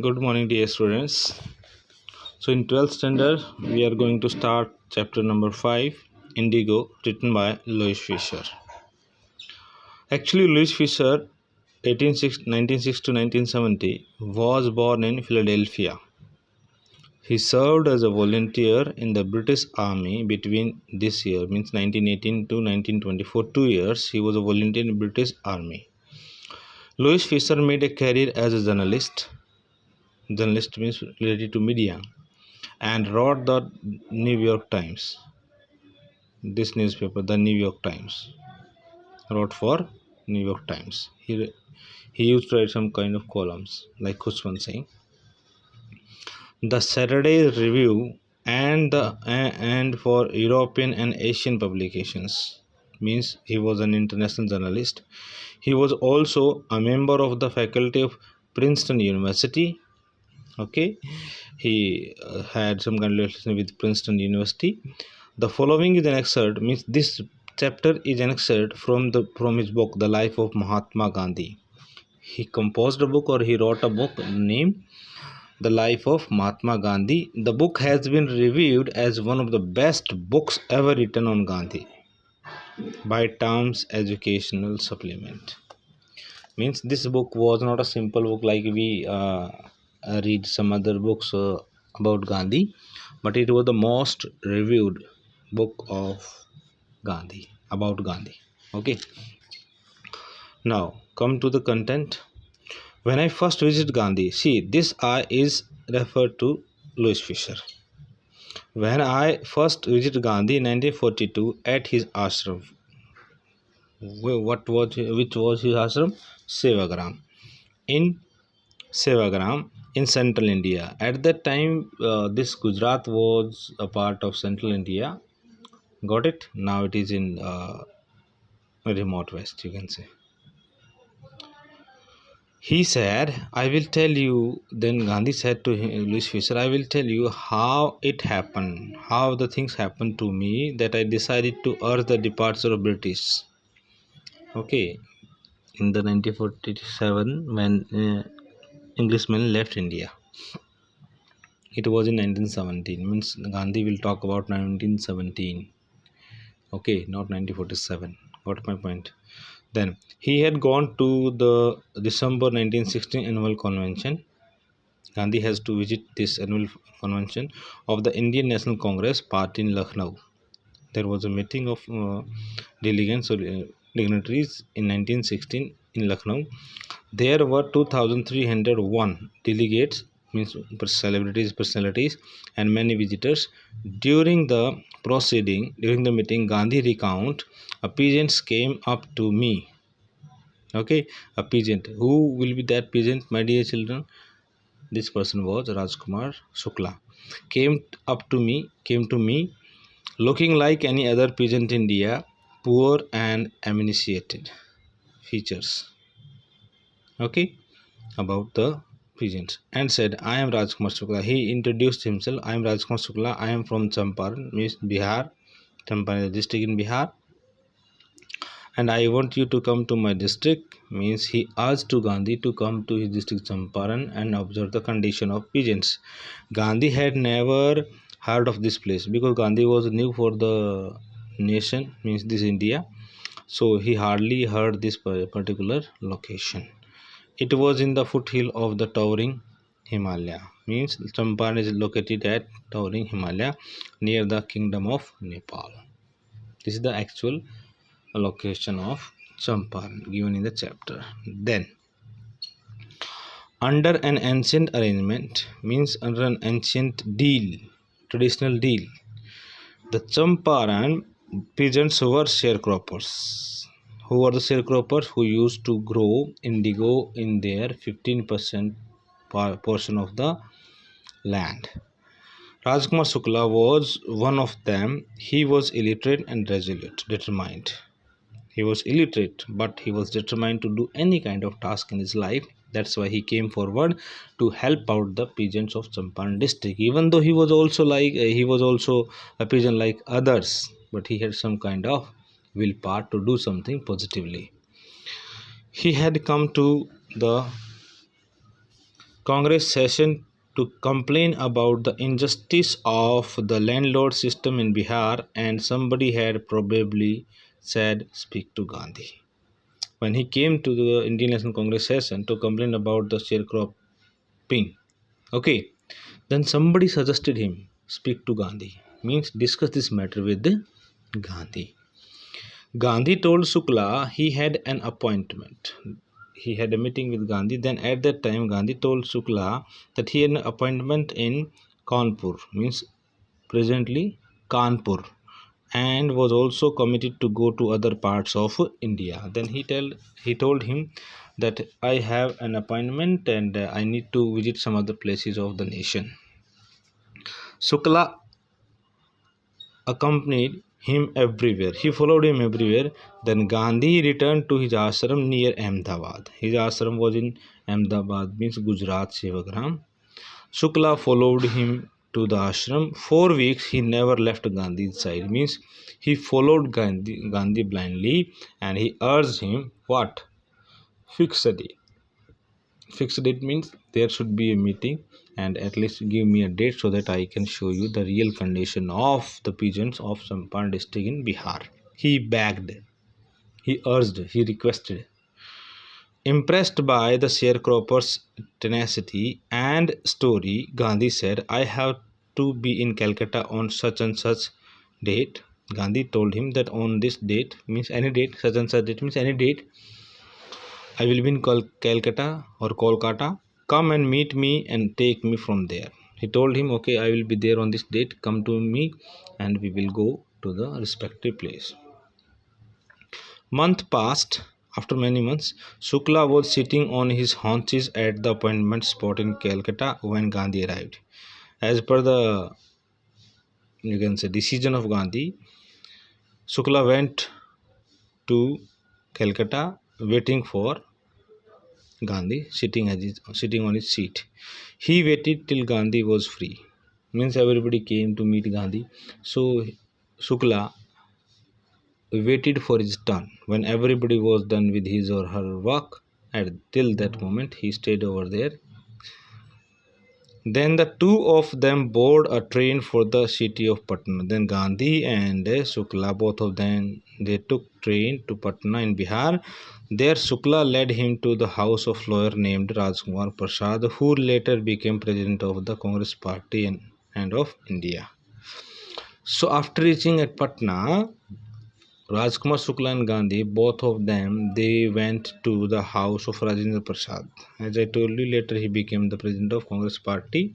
Good morning, dear students. So, in 12th standard, we are going to start chapter number 5, Indigo, written by Louis Fisher. Actually, Louis Fisher, 1906 to 1970, was born in Philadelphia. He served as a volunteer in the British Army between this year, means 1918 to 1924, 2 years. He was a volunteer in British Army. Louis Fisher made a career as a journalist. Journalist means related to media, and wrote the New York Times. This newspaper, the New York Times, wrote for New York Times. He used to write some kind of columns like Khushwant Singh. The Saturday Review and for European and Asian publications, means he was an international journalist. He was also a member of the faculty of Princeton University. Okay, he had some kind of relation with Princeton University. The following is an excerpt, means this chapter is an excerpt from his book, The Life of Mahatma Gandhi. He composed a book, or he wrote a book named The Life of Mahatma Gandhi. The book has been reviewed as one of the best books ever written on Gandhi by Times Educational Supplement. Means this book was not a simple book like we read some other books about Gandhi, but it was the most reviewed book of Gandhi, about Gandhi. Okay, now come to the content. When I first visited Gandhi, see, this I is referred to Louis Fisher. When I first visited Gandhi in 1942 at his ashram. Which was his ashram? Sevagram. In Sevagram in central India. At that time, this Gujarat was a part of central India. Got it? Now it is in remote west, you can say. He said, I will tell you, then Gandhi said to Louis Fisher, I will tell you how it happened, how the things happened to me that I decided to urge the departure of British. Okay, in the 1947 when Englishmen left India. It was in 1917, means Gandhi will talk about 1917. Okay, not 1947. Got my point. Then he had gone to the December 1916 annual convention. Gandhi has to visit this annual convention of the Indian National Congress party in Lucknow. There was a meeting of delegates or dignitaries in 1916 in Lucknow. There were 2,301 delegates, means personalities, and many visitors. During the meeting, Gandhi recount, a peasant came up to me. Okay, a peasant. Who will be that peasant, my dear children? This person was Rajkumar Shukla. Came to me, looking like any other peasant in India, poor and emaciated features. Okay, about the peasants, and said, I am Rajkumar Shukla. He introduced himself. I am Rajkumar Shukla. I am from Champaran, means Bihar. Champaran district in Bihar. And I want you to come to my district, means he asked to Gandhi to come to his district Champaran and observe the condition of peasants. Gandhi had never heard of this place because Gandhi was new for the nation, means this India. So he hardly heard this particular location. It was in the foothill of the towering Himalaya, means Champaran is located at towering Himalaya near the kingdom of Nepal. This is the actual location of Champaran given in the chapter. Then, under an ancient arrangement, means under an ancient deal, traditional deal, the Champaran peasants were sharecroppers. Who were the sharecroppers? Who used to grow indigo in their 15% portion of the land. Rajkumar Shukla was one of them. He was illiterate and resolute, determined. He was illiterate, but he was determined to do any kind of task in his life. That's why he came forward to help out the peasants of Champaran district. Even though he was also a peasant like others, but he had some kind of willpower to do something positively. He had come Congress session to complain about the injustice of the landlord system in Bihar, and somebody had probably said, "Speak to Gandhi." When he came to the Indian National Congress session to complain about the sharecropping, okay, then somebody suggested him, "Speak to Gandhi," means discuss this matter with Gandhi. Gandhi told Shukla he had an appointment. He had a meeting with Gandhi. Then at that time, Gandhi told Shukla that he had an appointment in Kanpur, means presently Kanpur, and was also committed to go to other parts of India. Then he told him that I have an appointment and I need to visit some other places of the nation. Shukla accompanied him everywhere. He followed him everywhere. Then Gandhi returned to his ashram near Ahmedabad. His ashram was in Ahmedabad, means Gujarat, Sevagram. Shukla followed him to the ashram. 4 weeks he never left Gandhi's side, means he followed Gandhi blindly, and he urged him what? Fix a date. Fixed date means there should be a meeting, and at least give me a date so that I can show you the real condition of the peasants of Champaran district in Bihar. He begged, he urged, he requested. Impressed by the sharecropper's tenacity and story, Gandhi said, I have to be in Calcutta on such and such date. Gandhi told him that on this date, means any date, such and such date means any date, I will be in Calcutta or Kolkata. Come and meet me and take me from there. He told him, okay, I will be there on this date. Come to me and we will go to the respective place. Month passed. After many months, Shukla was sitting on his haunches at the appointment spot in Calcutta when Gandhi arrived. As per the, you can say, decision of Gandhi, Shukla went to Calcutta waiting for Gandhi sitting on his seat. He waited till Gandhi was free. Means everybody came to meet Gandhi. So Shukla waited for his turn. When everybody was done with his or her work, and till that moment he stayed over there. Then the two of them board a train for the city of Patna. Then Gandhi and Shukla, both of them, they took train to Patna in Bihar. There Shukla led him to the house of lawyer named Rajkumar Prasad, who later became president of the Congress party and of India. So after reaching at Patna, Rajkumar Shukla and Gandhi, both of them, they went to the house of Rajendra Prasad. As I told you, later he became the president of Congress party.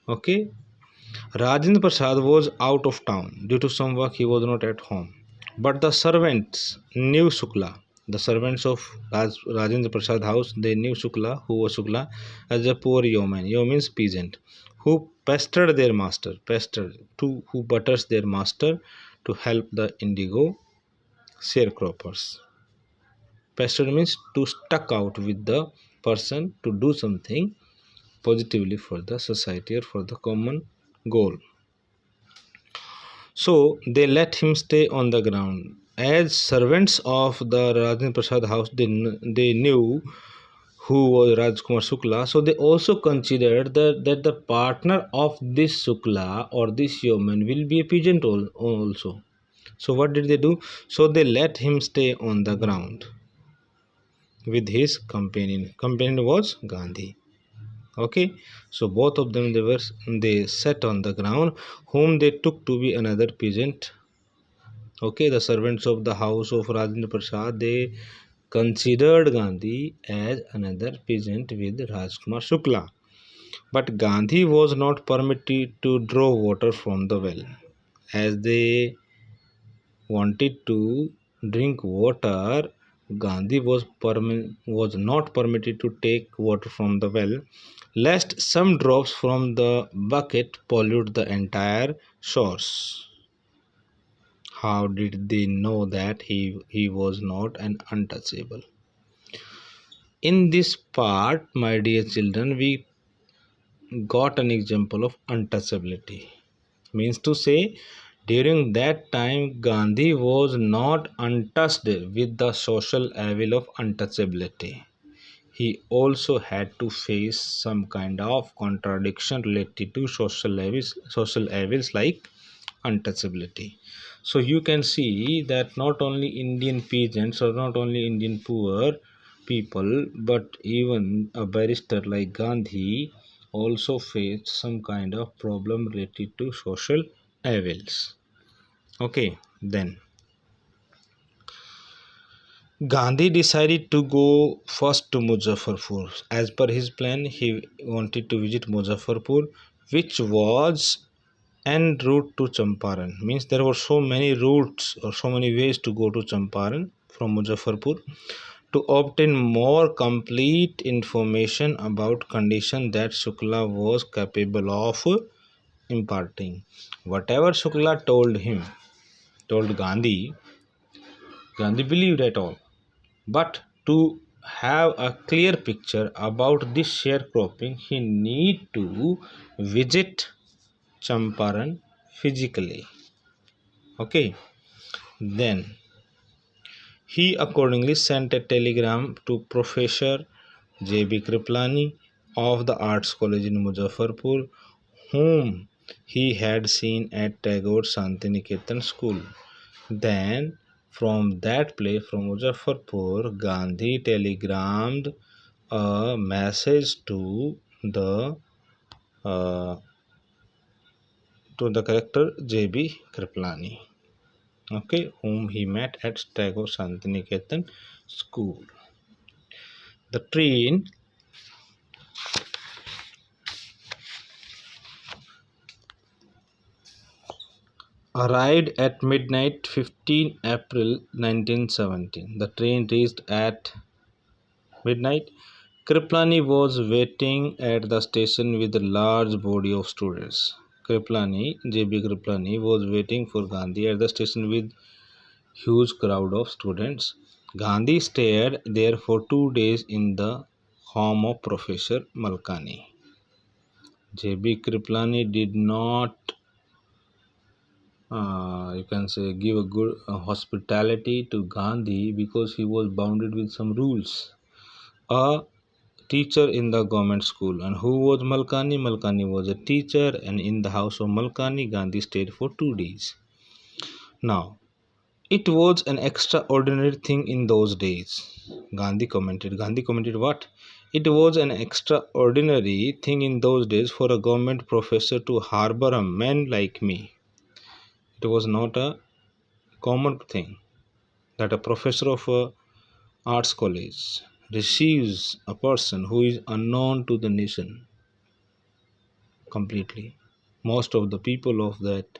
Okay. Rajendra Prasad was out of town. Due to some work, he was not at home. But the servants knew Shukla. The servants of Rajendra Prasad house, they knew Shukla, who was Shukla, as a poor yeoman. Yeoman means peasant, who pestered their master, who butters their master to help the indigo sharecroppers. Pestered means to stuck out with the person to do something positively for the society or for the common goal. So they let him stay on the ground. As servants of the Rajendra Prasad house, they knew who was Rajkumar Shukla, so they also considered that the partner of this Shukla or this yeoman will be a peasant also. So what did they do? So they let him stay on the ground with his companion. Companion was Gandhi. Okay, so both of them they sat on the ground, whom they took to be another peasant. Okay, the servants of the house of Rajendra Prasad, they considered Gandhi as another peasant with Rajkumar Shukla. But Gandhi was not permitted to draw water from the well. As they wanted to drink water, Gandhi was not permitted to take water from the well, lest some drops from the bucket pollute the entire source. How did they know that he was not an untouchable? In this part, my dear children, we got an example of untouchability. Means to say, during that time, Gandhi was not untouched with the social evil of untouchability. he also had to face some kind of contradiction related to social evils like untouchability. So you can see that not only Indian peasants or not only Indian poor people, but even a barrister like Gandhi also faced some kind of problem related to social evils. Okay, then Gandhi decided to go first to Muzaffarpur. As per his plan, he wanted to visit Muzaffarpur, which was en route to Champaran. Means there were so many routes or so many ways to go to Champaran from Muzaffarpur to obtain more complete information about condition that Shukla was capable of imparting. Whatever Shukla told him, told Gandhi, Gandhi believed at all. But to have a clear picture about this sharecropping, he need to visit Champaran physically. Okay, then he accordingly sent a telegram to Professor J.B. Kriplani of the Arts College in Muzaffarpur, whom he had seen at Tagore Santiniketan School. Then, from that place, from Muzaffarpur, Gandhi telegrammed a message uh, to the character J.B. Kriplani, okay, whom he met at Tagore Santiniketan School. The train arrived at midnight 15 April 1917. The train reached at midnight. Kriplani was waiting at the station with a large body of students. J.B. Kriplani was waiting for Gandhi at the station with huge crowd of students. Gandhi stayed there for 2 days in the home of Professor Malkani. J.B. Kriplani did not, you can say, give a good hospitality to Gandhi because he was bounded with some rules. A teacher in the government school. And who was Malkani? Malkani was a teacher, and in the house of Malkani, Gandhi stayed for 2 days. Now, it was an extraordinary thing in those days. Gandhi commented. Gandhi commented what? It was an extraordinary thing in those days for a government professor to harbor a man like me. It was not a common thing that a professor of a arts college receives a person who is unknown to the nation completely. Most of the people of that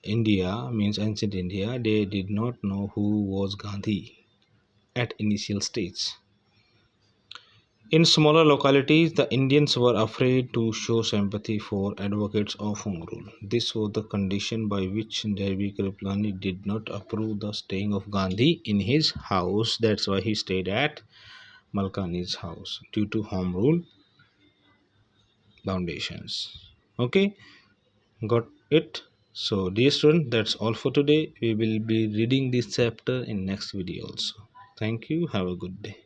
India, means ancient India, they did not know who was Gandhi at initial stage. In smaller localities, the Indians were afraid to show sympathy for advocates of home rule. This was the condition by which J.B. Kriplani did not approve the staying of Gandhi in his house. That's why he stayed at Malkani's house due to home rule foundations. Okay, got it? So, dear student, that's all for today. We will be reading this chapter in next video also. Thank you. Have a good day.